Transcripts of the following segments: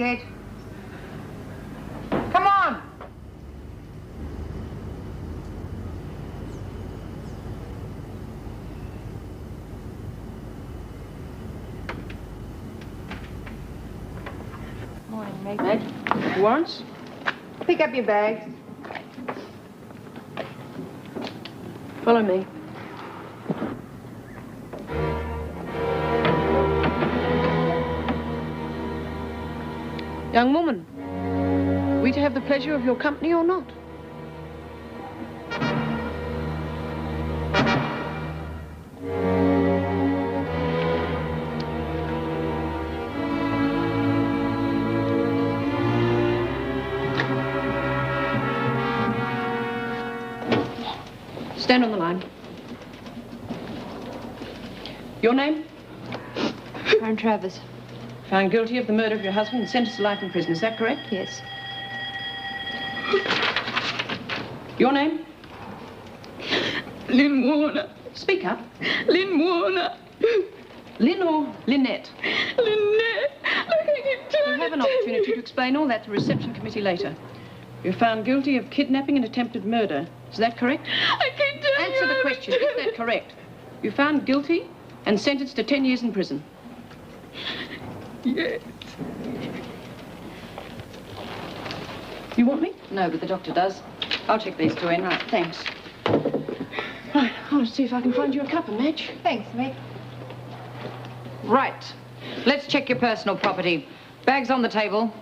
Adshead. Come on! Morning, mate. Meg, warrants? Pick up your bags. Follow me. Young woman, are we to have the pleasure of your company or not? Stand on the line. Your name? I'm Travers. Found guilty of the murder of your husband and sentenced to life in prison. Is that correct? Yes. Your name? Lynn Warner. Speak up. Lynn Warner. Lynn or Lynette? Lynette. You'll have an opportunity to explain all that to the reception committee later. You're found guilty of kidnapping and attempted murder. Is that correct? I can't tell you. Answer the question. Is that correct? You're found guilty and sentenced to 10 years in prison. Yes. You want me? No, but the doctor does. I'll check these two in. Right, thanks. Right, I'll see if I can find you a cup and match. Thanks, mate. Right. Let's check your personal property. Bags on the table.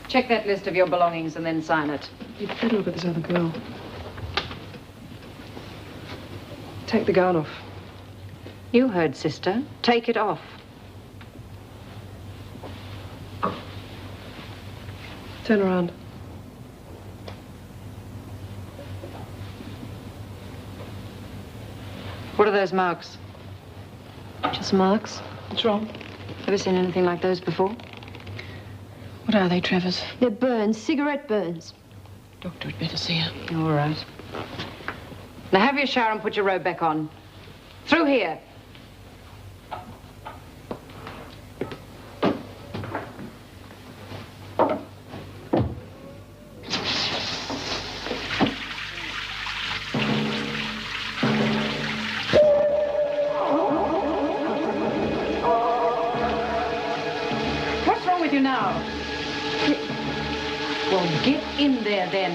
Check that list of your belongings and then sign it. You'd better look at this other girl. Take the gown off. You heard, sister. Take it off. Turn around. What are those marks? Just marks. What's wrong? Ever seen anything like those before? What are they, Travers? They're burns, cigarette burns. Doctor had better see her. All right. Now have your shower and put your robe back on. Through here. What's wrong with you now? Well, get in there, then.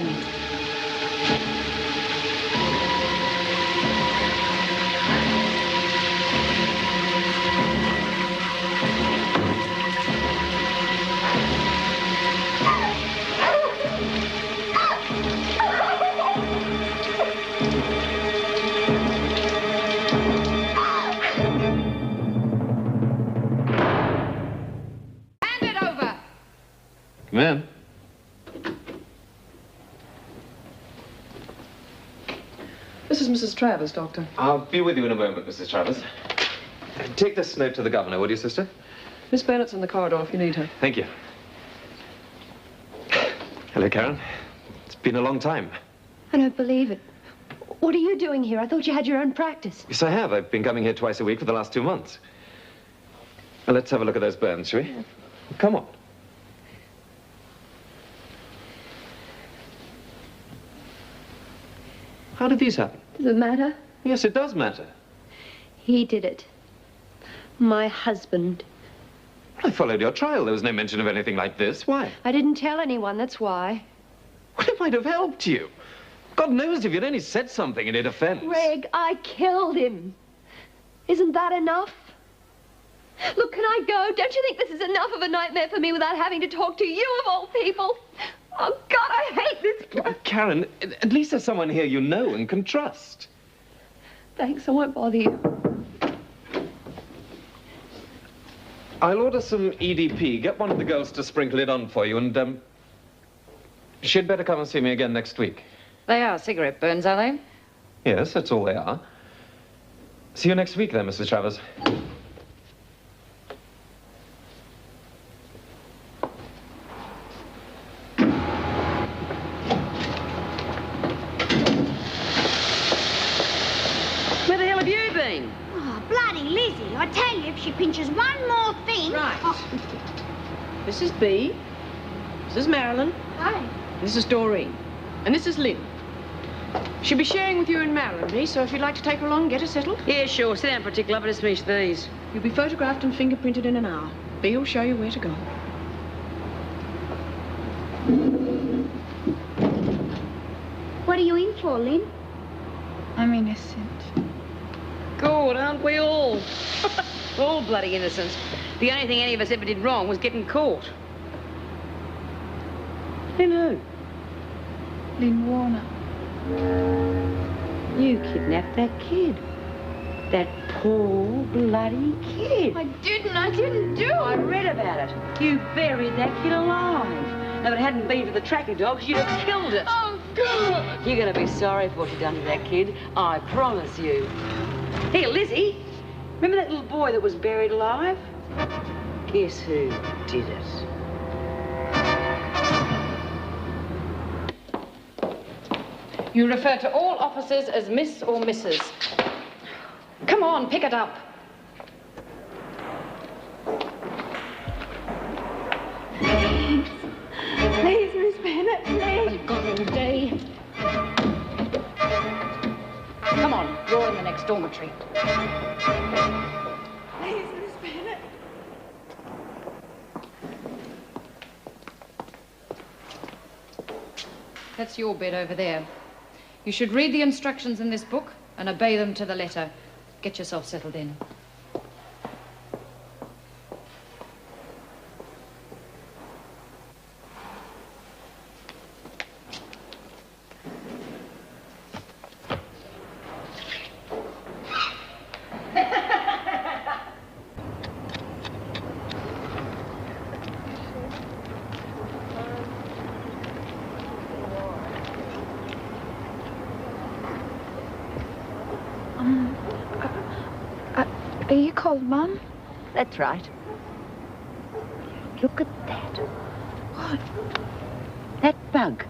Hand it over. Come in. This is Mrs. Travers, Doctor. I'll be with you in a moment, Mrs. Travers. Take this note to the governor, will you, sister? Miss Bennett's in the corridor if you need her. Thank you. Hello, Karen. It's been a long time. I don't believe it. What are you doing here? I thought you had your own practice. Yes, I have. I've been coming here twice a week for the last 2 months. Well, let's have a look at those burns, shall we? Yeah. Come on. How did these happen? Does it matter? Yes, it does matter. He did it. My husband. I followed your trial. There was no mention of anything like this. Why? I didn't tell anyone, that's why. Well, it might have helped you. God knows if you'd only said something in your defense. Reg, I killed him. Isn't that enough? Look, can I go? Don't you think this is enough of a nightmare for me without having to talk to you of all people? Oh, God, I hate this place. Karen, at least there's someone here you know and can trust. Thanks, I won't bother you. I'll order some EDP. Get one of the girls to sprinkle it on for you, and, she'd better come and see me again next week. They are cigarette burns, are they? Yes, that's all they are. See you next week then, Mrs. Travers. Where the hell have you been? Oh, bloody Lizzie. I tell you, if she pinches one more thing... Right. Oh. This is B. This is Marilyn. Hi. This is Doreen. And this is Lynn. She'll be sharing with you and Marilyn, B, so if you'd like to take her along, get her settled. Yeah, sure. Sit down, pretty clever. Just finish these. You'll be photographed and fingerprinted in an hour. B will show you where to go. What are you in for, Lynn? I'm innocent. Good, aren't we all? All bloody innocent. The only thing any of us ever did wrong was getting caught. Who knew? Lynn Warner. You kidnapped that kid. That poor bloody kid. I didn't do it. I read about it. You buried that kid alive. Now, if it hadn't been for the tracking dogs, you'd have killed it. Oh, God. You're going to be sorry for what you've done to that kid. I promise you. Here, Lizzie. Remember that little boy that was buried alive? Guess who did it? You refer to all officers as Miss or Mrs. Come on, pick it up. Please, Miss Bennett, please. I've got all day. Come on, you're in the next dormitory. Please, Miss Bennett. That's your bed over there. You should read the instructions in this book and obey them to the letter. Get yourself settled in. Are you called Mum? That's right. Look at that. What? That bug.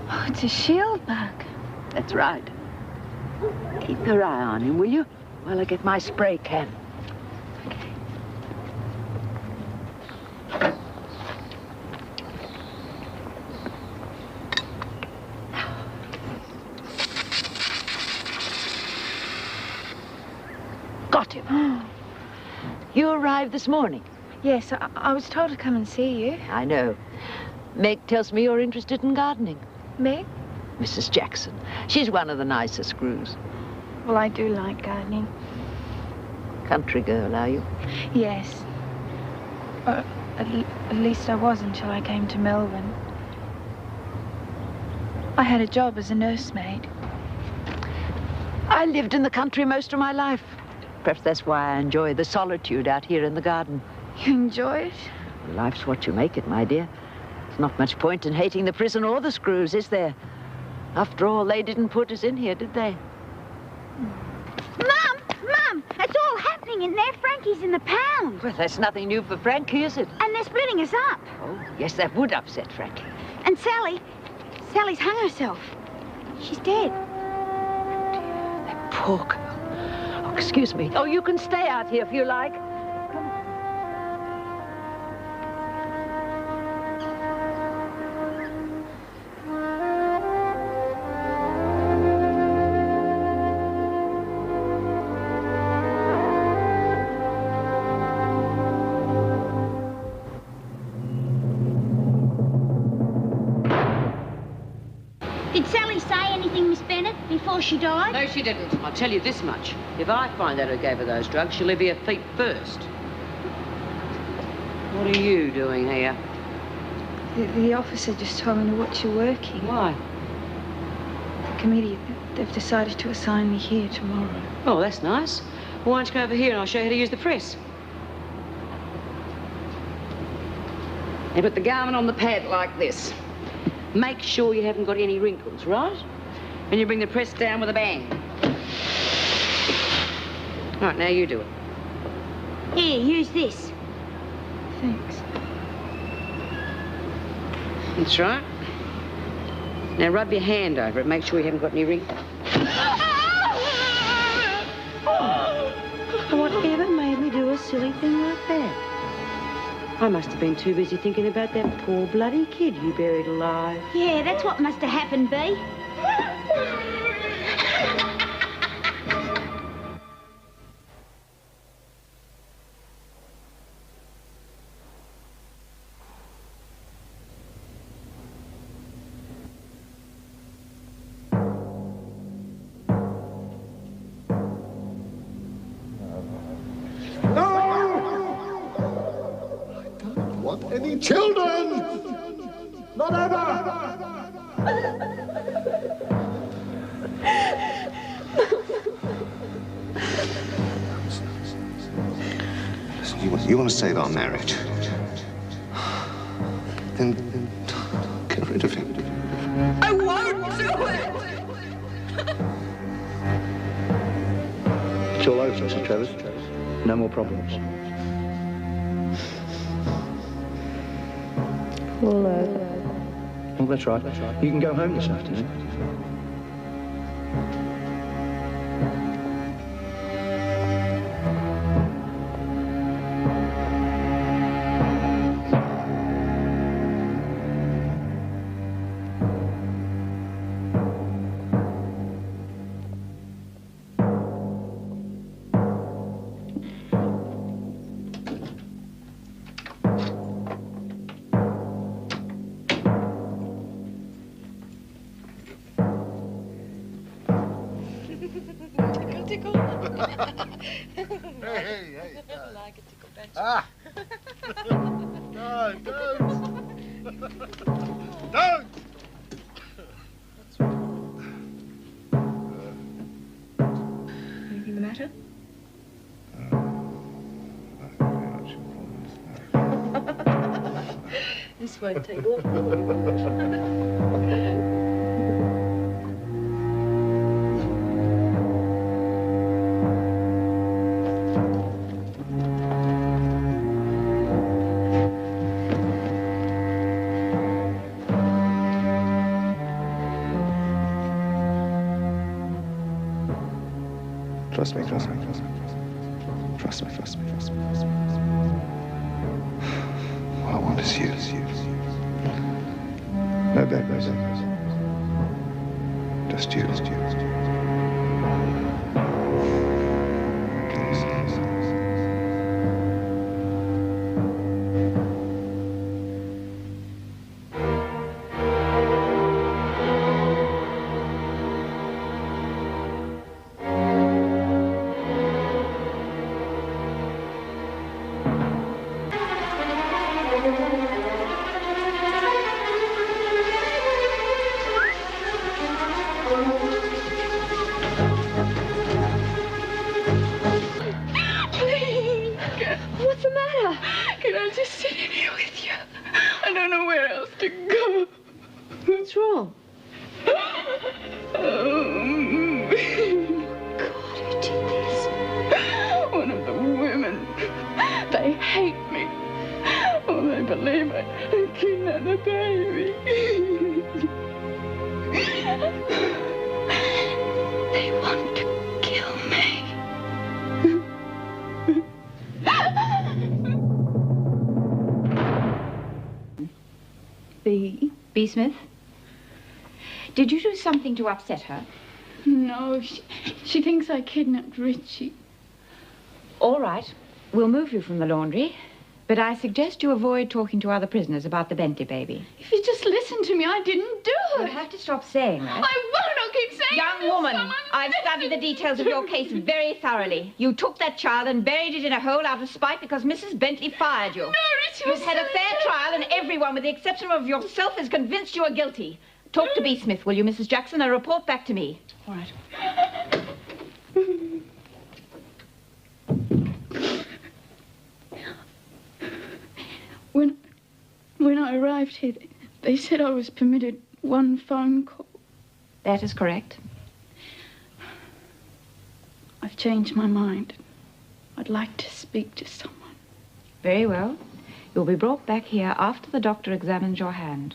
Oh, it's a shield bug. That's right. Keep your eye on him, will you? While I get my spray can. Got him. You arrived this morning. Yes, I was told to come and see you. I know. Meg tells me you're interested in gardening. Meg? Mrs. Jackson. She's one of the nicest screws. Well, I do like gardening. Country girl, are you? Yes. At least I was until I came to Melbourne. I had a job as a nursemaid. I lived in the country most of my life. Perhaps that's why I enjoy the solitude out here in the garden. You enjoy it? Well, life's what you make it, my dear. There's not much point in hating the prison or the screws, is there? After all, they didn't put us in here, did they? Mum, it's all happening in there. Frankie's in the pound. Well, that's nothing new for Frankie, is it? And they're splitting us up. Oh, yes, that would upset Frankie. And Sally's hung herself. She's dead. That poor girl. Oh, excuse me. Oh, you can stay out here if you like. Did Sally say anything, Miss Bennett, before she died? No, she didn't. I'll tell you this much. If I find out who gave her those drugs, she'll leave her feet first. What are you doing here? The officer just told me to watch you working. Why? The committee, they've decided to assign me here tomorrow. Oh, that's nice. Why don't you go over here and I'll show you how to use the press. And put the garment on the pad like this. Make sure you haven't got any wrinkles, right? And you bring the press down with a bang. Right, now you do it. Here, use this. Thanks. That's right. Now rub your hand over it. Make sure you haven't got any wrinkles. Whatever made me do a silly thing like that? I must have been too busy thinking about that poor bloody kid you buried alive. Yeah, that's what must have happened, Bee. Any children? Not ever! Listen, you want to save our marriage? Then get rid of him. I won't do it! It's all over, Mr. Travers. No more problems. Well, that's right. You can go home this afternoon. No, don't! Don't! What's wrong? Anything the matter? This won't take long. Trust me, trust me, trust me, trust me, trust me, trust me, trust me. All I want is you. No bad boys. Just you. Please. B. Smith? Did you do something to upset her? No, she thinks I kidnapped Richie. All right. We'll move you from the laundry, but I suggest you avoid talking to other prisoners about the Bentley baby. If you just listen to me, I didn't do it. You'll have to stop saying that. I won't. I'll keep saying Young woman, I've studied the details of your case very thoroughly. You took that child and buried it in a hole out of spite because Mrs. Bentley fired you. No, it was You've had a fair trial and everyone, with the exception of yourself, is convinced you are guilty. Talk to B. Smith, will you, Mrs. Jackson, and report back to me. All right. When I arrived here, they said I was permitted one phone call. That is correct. I've changed my mind. I'd like to speak to someone. Very well. You'll be brought back here after the doctor examines your hand.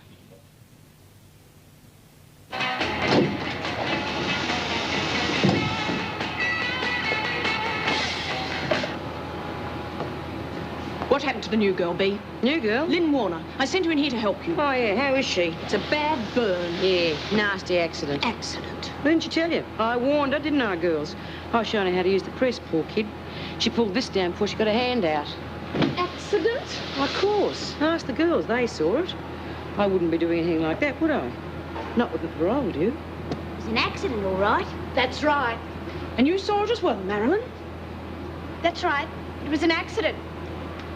What happened to the new girl, B? New girl? Lynn Warner. I sent her in here to help you. Oh, yeah, how is she? It's a bad burn. Yeah, nasty accident. Accident? Didn't she tell you? I warned her, didn't I, girls? I was showing her how to use the press, poor kid. She pulled this down before she got her hand out. Accident? Of course. Ask the girls, they saw it. I wouldn't be doing anything like that, would I? Not with the parole, do you? It was an accident, all right. That's right. And you saw it as well, Marilyn? That's right. It was an accident.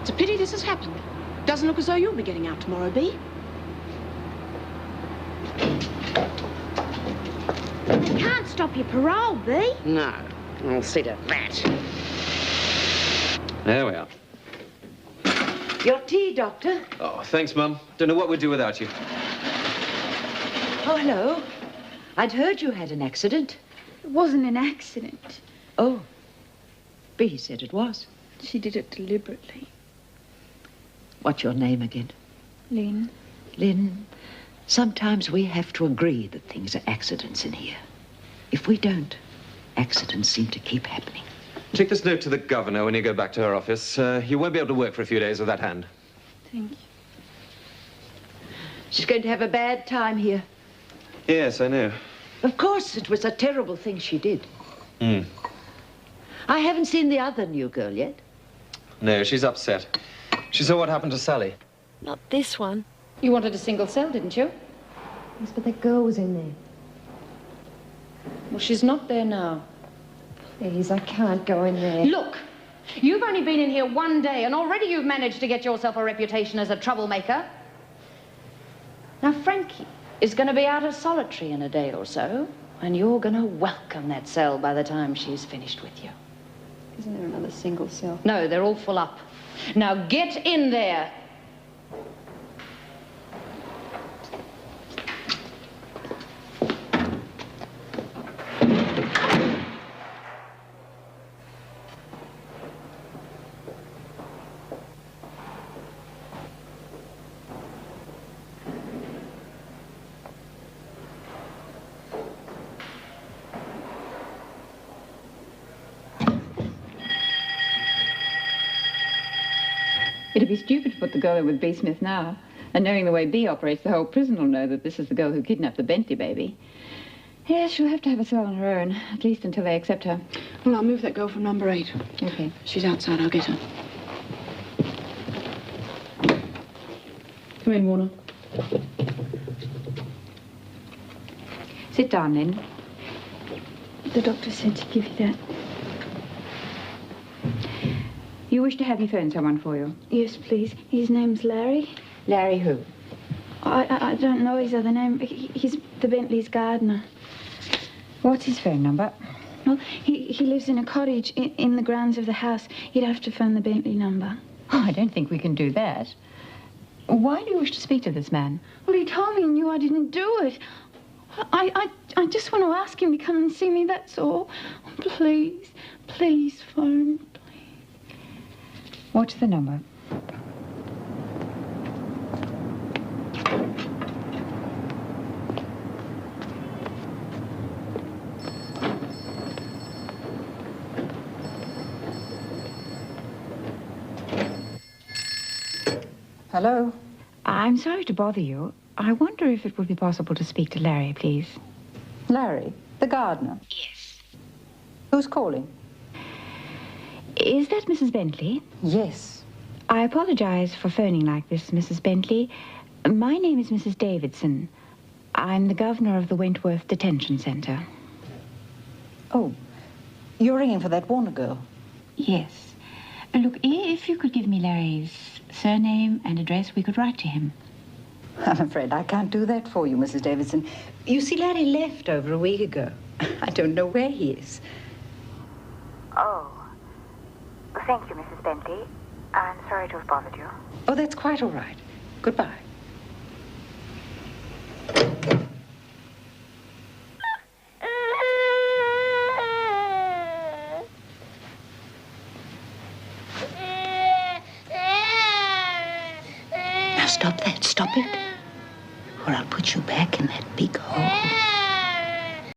It's a pity this has happened. Doesn't look as though you'll be getting out tomorrow, B. You can't stop your parole, B. No. I'll see to that. There we are. Your tea, Doctor. Oh, thanks, Mum. Don't know what we'd do without you. Oh, hello. I'd heard you had an accident. It wasn't an accident. Oh. B said it was. She did it deliberately. What's your name again? Lynn. Lynn, sometimes we have to agree that things are accidents in here. If we don't, accidents seem to keep happening. Take this note to the governor when you go back to her office. You won't be able to work for a few days with that hand. Thank you. She's going to have a bad time here. Yes, I know. Of course, it was a terrible thing she did. Hmm. I haven't seen the other new girl yet. No, she's upset. She saw what happened to Sally. Not this one. You wanted a single cell, didn't you? Yes, but that girl was in there. Well, she's not there now. Please, I can't go in there. Look, you've only been in here one day, and already you've managed to get yourself a reputation as a troublemaker. Now, Frankie is going to be out of solitary in a day or so, and you're going to welcome that cell by the time she's finished with you. Isn't there another single cell? No, they're all full up. Now, get in there. It'd be stupid to put the girl in with B. Smith now. And knowing the way B operates, the whole prison will know that this is the girl who kidnapped the Bentley baby. Yes, she'll have to have a cell on her own, at least until they accept her. Well, I'll move that girl from number 8. Okay. She's outside. I'll get her. Come in, Warner. Sit down, Lynn. The doctor said to give you that. You wish to have me phone someone for you? Yes, please. His name's Larry. Larry who? I don't know his other name. He's the Bentley's gardener. What's his phone number? Well, he lives in a cottage in the grounds of the house. You'd have to phone the Bentley number. Oh, I don't think we can do that. Why do you wish to speak to this man? Well, he told me and knew I didn't do it. I just want to ask him to come and see me, that's all. Please, please phone, please. What's the number? Hello? I'm sorry to bother you. I wonder if it would be possible to speak to Larry, please. Larry, the gardener? Yes. Who's calling? Is that Mrs. Bentley? Yes. I apologize for phoning like this, Mrs. Bentley. My name is Mrs. Davidson. I'm the governor of the Wentworth Detention Center. Oh, you're ringing for that Warner girl? Yes. Look, if you could give me Larry's surname and address, we could write to him. I'm afraid I can't do that for you, Mrs. Davidson. You see, Larry left over a week ago. I don't know where he is. Oh. Thank you, Mrs. Bentley. I'm sorry to have bothered you. Oh, that's quite all right. Goodbye. Now stop that. Stop it. Or I'll put you back in that big hole.